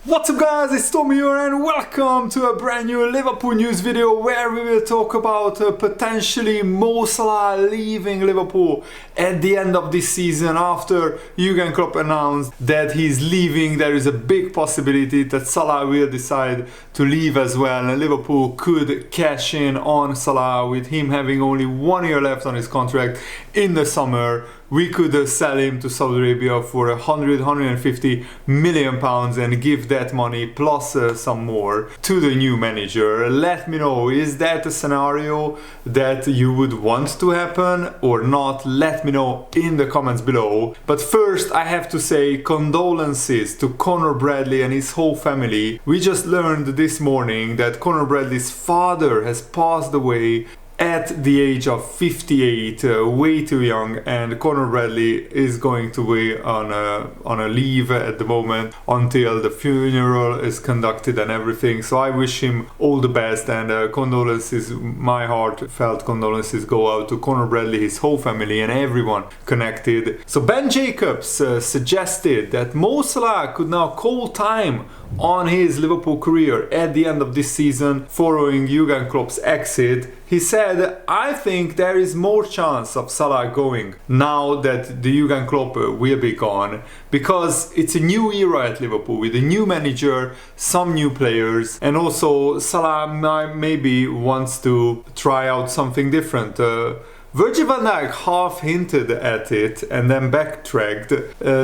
What's up guys, it's Tommy here and welcome to a brand new Liverpool news video where we will talk about potentially Mo Salah leaving Liverpool at the end of this season after Jurgen Klopp announced that he's leaving. There is a big possibility that Salah will decide to leave as well, and Liverpool could cash in on Salah with him having only 1 year left on his contract in the summer. We could sell him to Saudi Arabia for 150 million pounds and give that money plus some more to the new manager. Let me know, is that a scenario that you would want to happen or not? Let me know in the comments below. But first I have to say condolences to Conor Bradley and his whole family. We just learned this morning that Conor Bradley's father has passed away at the age of 58, way too young, and Conor Bradley is going to be on a leave at the moment until the funeral is conducted and everything. So I wish him all the best, and condolences, my heartfelt condolences go out to Conor Bradley, his whole family and everyone connected. So Ben Jacobs suggested that Mo Salah could now call time on his Liverpool career at the end of this season following Jurgen Klopp's exit. He said, I think there is more chance of Salah going now that the Jurgen Klopp will be gone, because it's a new era at Liverpool with a new manager, some new players, and also Salah maybe wants to try out something different. Virgil van Dijk half hinted at it and then backtracked.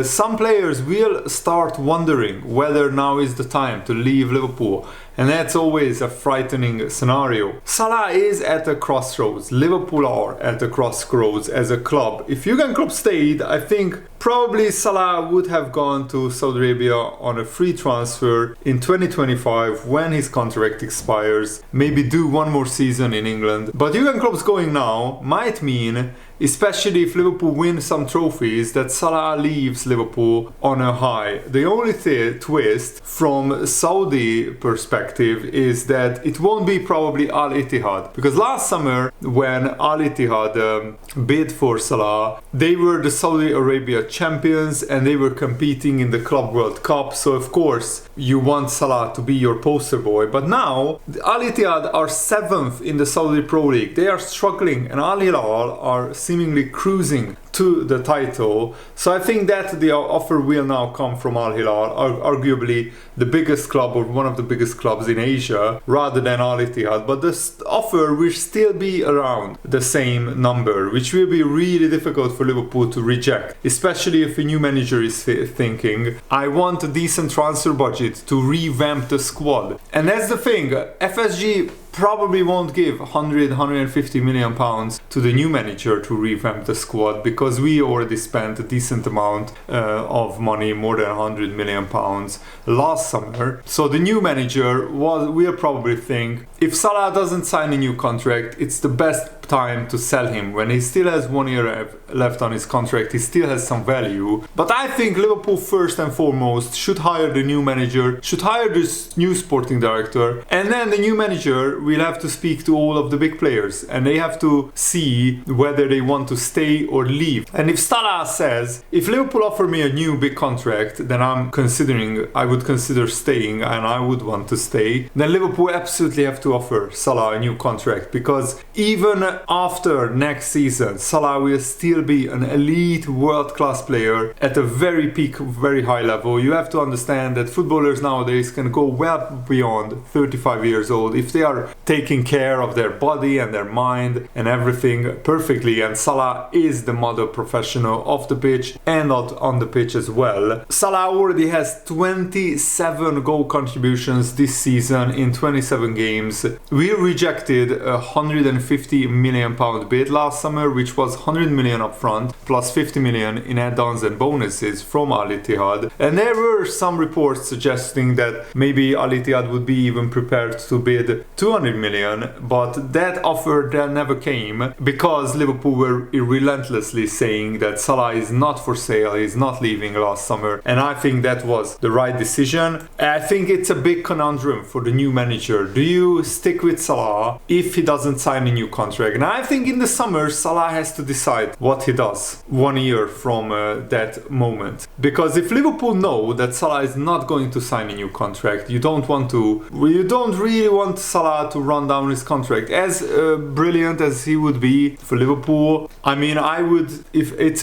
Some players will start wondering whether now is the time to leave Liverpool, and that's always a frightening scenario. Salah is at a crossroads. Liverpool are at a crossroads as a club. If Jurgen Klopp stayed, I think probably Salah would have gone to Saudi Arabia on a free transfer in 2025 when his contract expires, maybe do one more season in England. But Jurgen Klopp's going now might mean, especially if Liverpool win some trophies, that Salah leaves Liverpool on a high. The only twist from Saudi perspective is that it won't be probably Al Ittihad, because last summer when Al Ittihad bid for Salah, they were the Saudi Arabia champions and they were competing in the Club World Cup, so of course you want Salah to be your poster boy. But now Al Ittihad are 7th in the Saudi Pro League. They are struggling, and Al Hilal are seemingly cruising to the title. So I think that the offer will now come from Al Hilal, arguably the biggest club or one of the biggest clubs in Asia, rather than Al Ittihad. But this offer will still be around the same number, which will be really difficult for Liverpool to reject, especially if a new manager is thinking, I want a decent transfer budget to revamp the squad. And that's the thing, FSG probably won't give 150 million pounds to the new manager to revamp the squad, because we already spent a decent amount of money, more than 100 million pounds last summer. So the new manager will probably think, if Salah doesn't sign a new contract, it's the best time to sell him. When he still has 1 year left on his contract, he still has some value. But I think Liverpool first and foremost should hire the new manager, should hire this new sporting director, and then the new manager will have to speak to all of the big players and they have to see whether they want to stay or leave. And if Salah says, if Liverpool offer me a new big contract, then I would consider staying and I would want to stay, then Liverpool absolutely have to offer Salah a new contract, because even after next season Salah will still be an elite world-class player at a very peak, very high level. You have to understand that footballers nowadays can go well beyond 35 years old if they are taking care of their body and their mind and everything perfectly, and Salah is the model professional off the pitch and on the pitch as well. Salah already has 27 goal contributions this season in 27 games. We rejected a 150 million pound bid last summer, which was 100 million upfront plus 50 million in add-ons and bonuses from Al Ittihad, and there were some reports suggesting that maybe Al Ittihad would be even prepared to bid 200 million, but that offer then never came because Liverpool were relentlessly saying that Salah is not for sale, he's not leaving last summer, and I think that was the right decision. I think it's a big conundrum for the new manager. Do you stick with Salah if he doesn't sign a new contract? contract. Now I think in the summer Salah has to decide what he does 1 year from that moment. Because if Liverpool know that Salah is not going to sign a new contract, you don't really want Salah to run down his contract. As brilliant as he would be for Liverpool, I mean, I would, if it's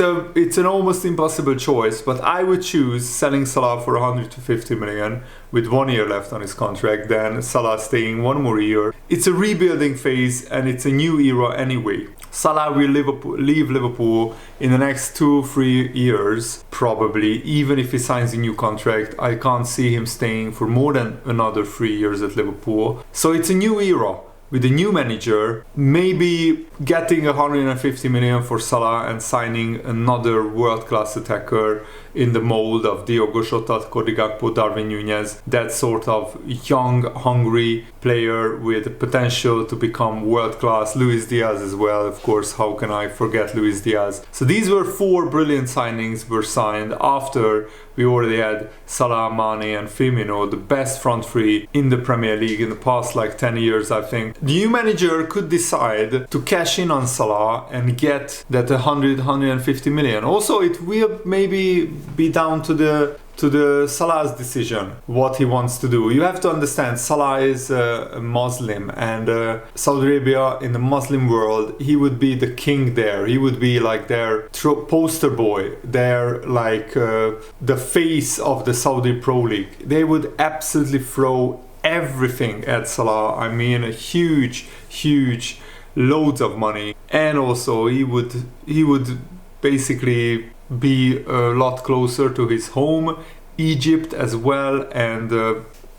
an almost impossible choice, but I would choose selling Salah for 150 million with 1 year left on his contract, then Salah staying 1 more year. It's a rebuilding phase and it's a new era anyway. Salah will leave Liverpool in the next 2-3 years, probably, even if he signs a new contract. I can't see him staying for more than another 3 years at Liverpool. So it's a new era with a new manager, maybe getting 150 million for Salah and signing another world-class attacker in the mold of Diogo Jota, Cody Gakpo, Darwin Núñez, that sort of young, hungry player with potential to become world-class. Luis Diaz as well, of course, how can I forget Luis Diaz? So these were 4 brilliant signings were signed after we already had Salah, Mane and Firmino, the best front three in the Premier League in the past like 10 years, I think. The new manager could decide to cash in on Salah and get that 150 million. Also, it will maybe be down to the Salah's decision what he wants to do. You have to understand, Salah is a Muslim, and Saudi Arabia in the Muslim world, he would be the king there. He would be like their poster boy, their like the face of the Saudi Pro League. They would absolutely throw everything at Salah. I mean, a huge loads of money, and also he would basically be a lot closer to his home, Egypt as well, and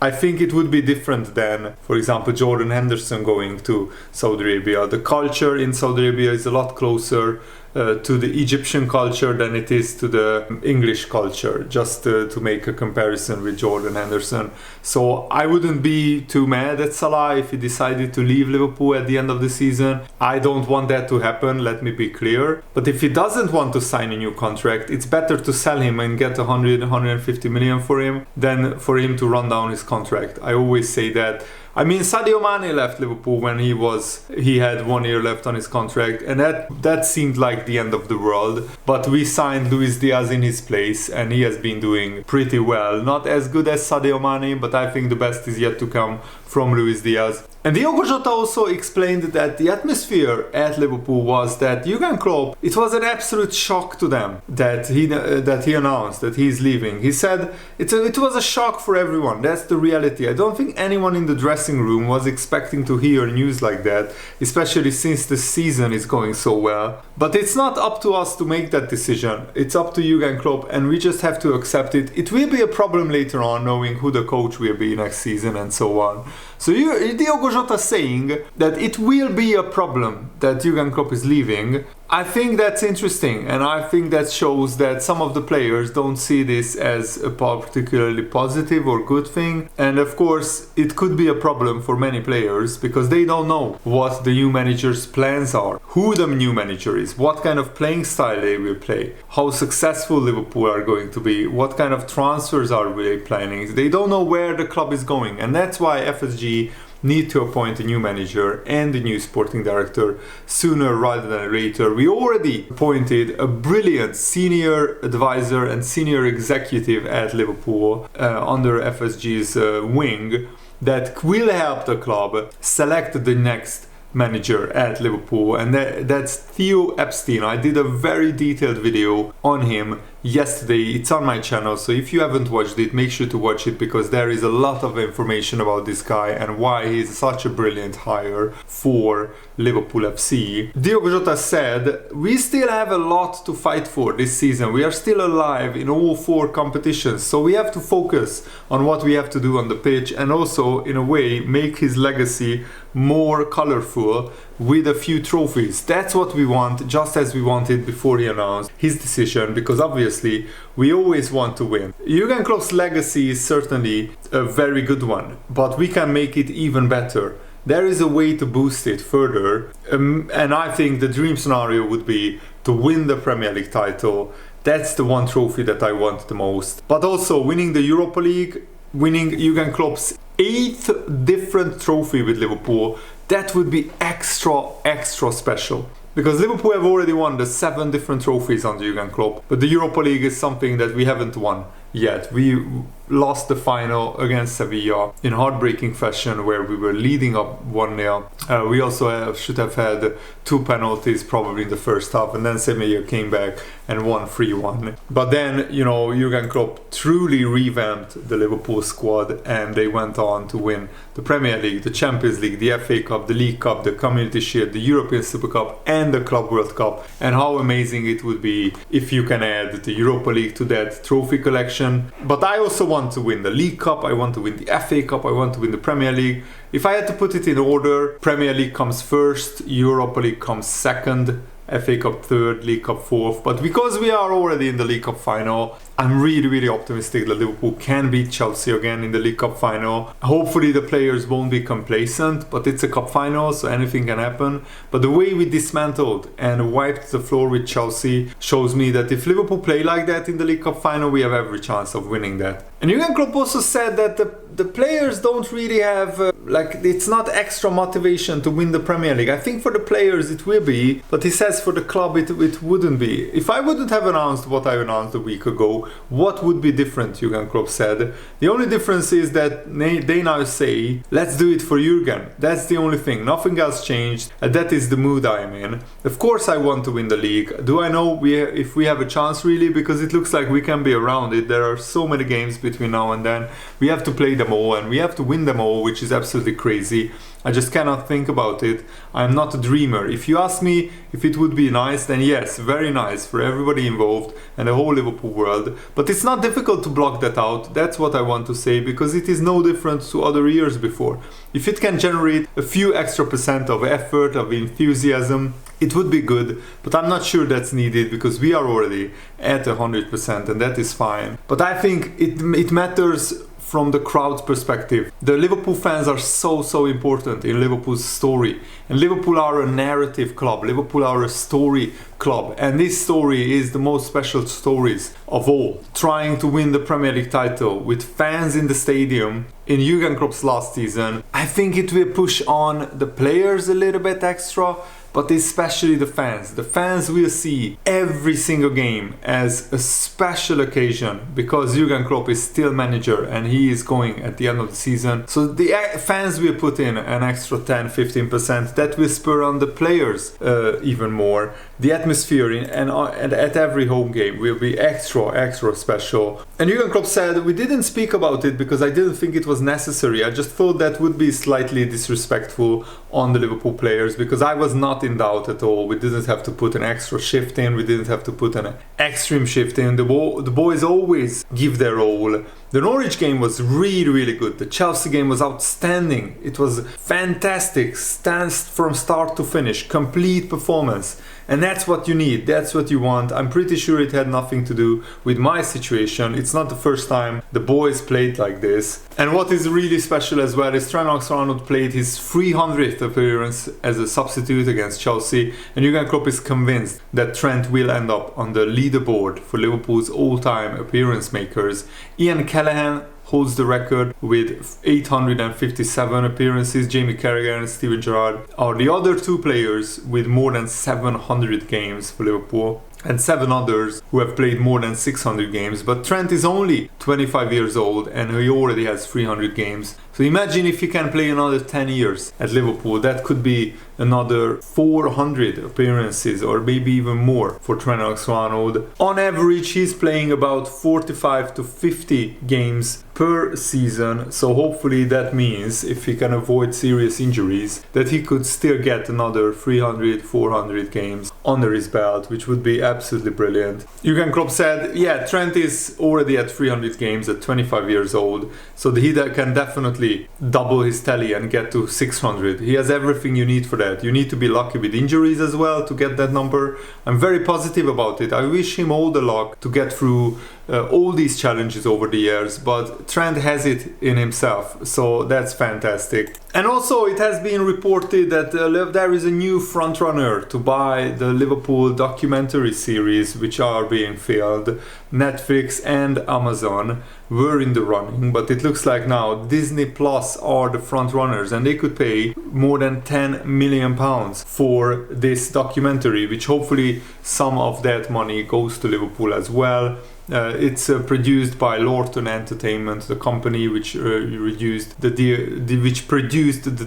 I think it would be different than, for example, Jordan Henderson going to Saudi Arabia. The culture in Saudi Arabia is a lot closer to the Egyptian culture than it is to the English culture, just to make a comparison with Jordan Henderson. So I wouldn't be too mad at Salah if he decided to leave Liverpool at the end of the season. I don't want that to happen, let me be clear. But if he doesn't want to sign a new contract, it's better to sell him and get 150 million for him than for him to run down his contract. I always say that. I mean, Sadio Mane left Liverpool when he had 1 year left on his contract, and that seemed like the end of the world. But we signed Luis Diaz in his place, and he has been doing pretty well. Not as good as Sadio Mane, but I think the best is yet to come from Luis Diaz. And Diogo Jota also explained that the atmosphere at Liverpool was that Jurgen Klopp, it was an absolute shock to them that he announced that he's leaving. He said it was a shock for everyone. That's the reality. I don't think anyone in the dressing room was expecting to hear news like that, especially since the season is going so well. But it's not up to us to make that decision. It's up to Jurgen Klopp, and we just have to accept it. It will be a problem later on, knowing who the coach will be next season and so on. So Diogo Jota saying that it will be a problem that Jurgen Klopp is leaving, I think that's interesting, and I think that shows that some of the players don't see this as a particularly positive or good thing. And of course, it could be a problem for many players because they don't know what the new manager's plans are, who the new manager is, what kind of playing style they will play, how successful Liverpool are going to be, what kind of transfers are they planning. They don't know where the club is going, and that's why FSG need to appoint a new manager and a new sporting director sooner rather than later. We already appointed a brilliant senior advisor and senior executive at Liverpool under FSG's wing that will help the club select the next manager at Liverpool, and that's Theo Epstein. I did a very detailed video on him yesterday. It's on my channel, so if you haven't watched it, make sure to watch it because there is a lot of information about this guy and why he's such a brilliant hire for Liverpool FC. Diogo Jota said, we still have a lot to fight for this season. We are still alive in all 4 competitions, so we have to focus on what we have to do on the pitch and also, in a way, make his legacy more colorful with a few trophies. That's what we want, just as we wanted before he announced his decision, because obviously we always want to win. Jurgen Klopp's legacy is certainly a very good one, but we can make it even better. There is a way to boost it further, and I think the dream scenario would be to win the Premier League title. That's the one trophy that I want the most. But also winning the Europa League, winning Jurgen Klopp's 8th different trophy with Liverpool. that would be extra special. Because Liverpool have already won the 7 different trophies under Jurgen Klopp, but the Europa League is something that we haven't won yet. We lost the final against Sevilla in heartbreaking fashion, where we were leading up 1-0. We also should have had 2 penalties probably in the first half, and then Sevilla came back and won 3-1. But then, you know, Jurgen Klopp truly revamped the Liverpool squad, and they went on to win the Premier League, the Champions League, the FA Cup, the League Cup, the Community Shield, the European Super Cup, and the Club World Cup. And how amazing it would be if you can add the Europa League to that trophy collection. But I also want to win the League Cup, I want to win the FA Cup, I want to win the Premier League. If I had to put it in order, Premier League comes first, Europa League comes second, FA Cup third, League Cup fourth. But because we are already in the League Cup final, I'm really optimistic that Liverpool can beat Chelsea again in the League Cup final. Hopefully the players won't be complacent, but it's a cup final, so anything can happen. But the way we dismantled and wiped the floor with Chelsea shows me that if Liverpool play like that in the League Cup final, we have every chance of winning that. And Jurgen Klopp also said that the players don't really have, it's not extra motivation to win the Premier League. I think for the players it will be, but he says for the club it wouldn't be. If I wouldn't have announced what I announced a week ago, what would be different, Jurgen Klopp said. The only difference is that they now say, let's do it for Jurgen. That's the only thing. Nothing else changed. And that is the mood I am in. Of course I want to win the league. Do I know if we have a chance really? Because it looks like we can be around it. There are so many games between now and then. We have to play them all and we have to win them all, which is absolutely crazy. I just cannot think about it. I'm not a dreamer. If you ask me if it would be nice, then yes, very nice for everybody involved and the whole Liverpool world. But it's not difficult to block that out. That's what I want to say, because it is no different to other years before. If it can generate a few extra % of effort, of enthusiasm, it would be good, but I'm not sure that's needed because we are already at 100% and that is fine. But I think it matters from the crowd's perspective. The Liverpool fans are so important in Liverpool's story. And Liverpool are a narrative club. Liverpool are a story club. And this story is the most special stories of all. Trying to win the Premier League title with fans in the stadium in Jurgen Klopp's last season. I think it will push on the players a little bit extra, but especially the fans. The fans will see every single game as a special occasion because Jurgen Klopp is still manager and he is going at the end of the season. So the fans will put in an extra 10-15%. That will spur on the players even more. The atmosphere and at every home game will be extra special. And Jurgen Klopp said, we didn't speak about it because I didn't think it was necessary. I just thought that would be slightly disrespectful on the Liverpool players because I was not in doubt at all. We didn't have to put an extra shift in. We didn't have to put an extreme shift in. The boys always give their all. The Norwich game was really good. The Chelsea game was outstanding. It was fantastic. Stands from start to finish. Complete performance. And that's what you need. That's what you want. I'm pretty sure it had nothing to do with my situation. It's not the first time the boys played like this. And what is really special as well is Trent Alexander-Arnold played his 300th appearance as a substitute against Chelsea. And Jurgen Klopp is convinced that Trent will end up on the leaderboard for Liverpool's all-time appearance makers. Ian Callaghan holds the record with 857 appearances. Jamie Carragher and Steven Gerrard are the other two players with more than 700 games for Liverpool, and 7 others who have played more than 600 games. But Trent is only 25 years old and he already has 300 games. So imagine if he can play another 10 years at Liverpool. That could be another 400 appearances or maybe even more for Trent Alexander-Arnold. On average, he's playing about 45 to 50 games per season. So hopefully that means if he can avoid serious injuries, that he could still get another 300, 400 games under his belt, which would be absolutely brilliant. Jurgen Klopp said, yeah, Trent is already at 300 games at 25 years old. So he can definitely double his tally and get to 600. He has everything you need for that. You need to be lucky with injuries as well to get that number. I'm very positive about it. I wish him all the luck to get through all these challenges over the years, but Trent has it in himself, so that's fantastic. And also it has been reported that there is a new frontrunner to buy the Liverpool documentary series which are being filmed. Netflix and Amazon were in the running, but it looks like now Disney Plus are the front runners, and they could pay more than £10 million for this documentary, which hopefully some of that money goes to Liverpool as well. It's produced by Lorton Entertainment, the company which produced the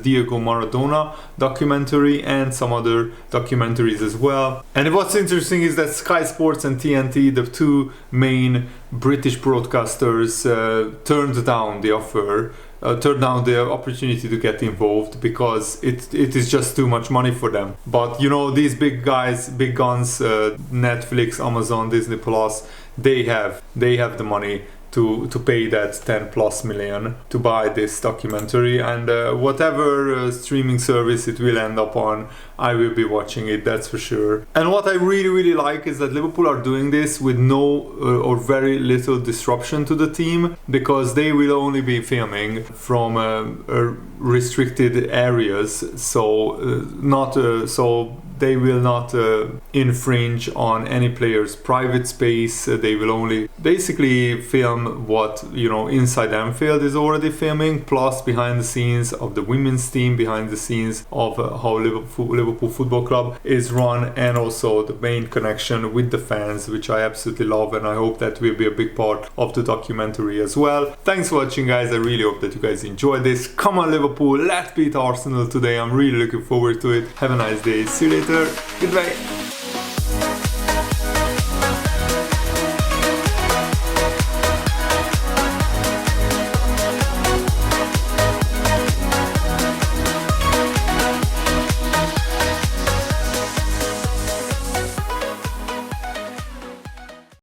Diego Maradona documentary and some other documentaries as well. And what's interesting is that Sky Sports and TNT, the two main British broadcasters, turned down the offer. Turned down the opportunity to get involved because it is just too much money for them. But you know, these big guys, big guns, Netflix, Amazon, Disney Plus, they have the money to pay that 10+ million to buy this documentary, and whatever streaming service it will end up on, I will be watching it, that's for sure. And what I really like is that Liverpool are doing this with no or very little disruption to the team, because they will only be filming from restricted areas, so they will not infringe on any player's private space. They will only basically film what, you know, inside Anfield is already filming, plus behind the scenes of the women's team, behind the scenes of how Liverpool Football Club is run, and also the main connection with the fans, which I absolutely love, and I hope that will be a big part of the documentary as well. Thanks for watching, guys. I really hope that you guys enjoyed this. Come on Liverpool, let's beat Arsenal today. I'm really looking forward to it. Have a nice day. See you later. Goodbye.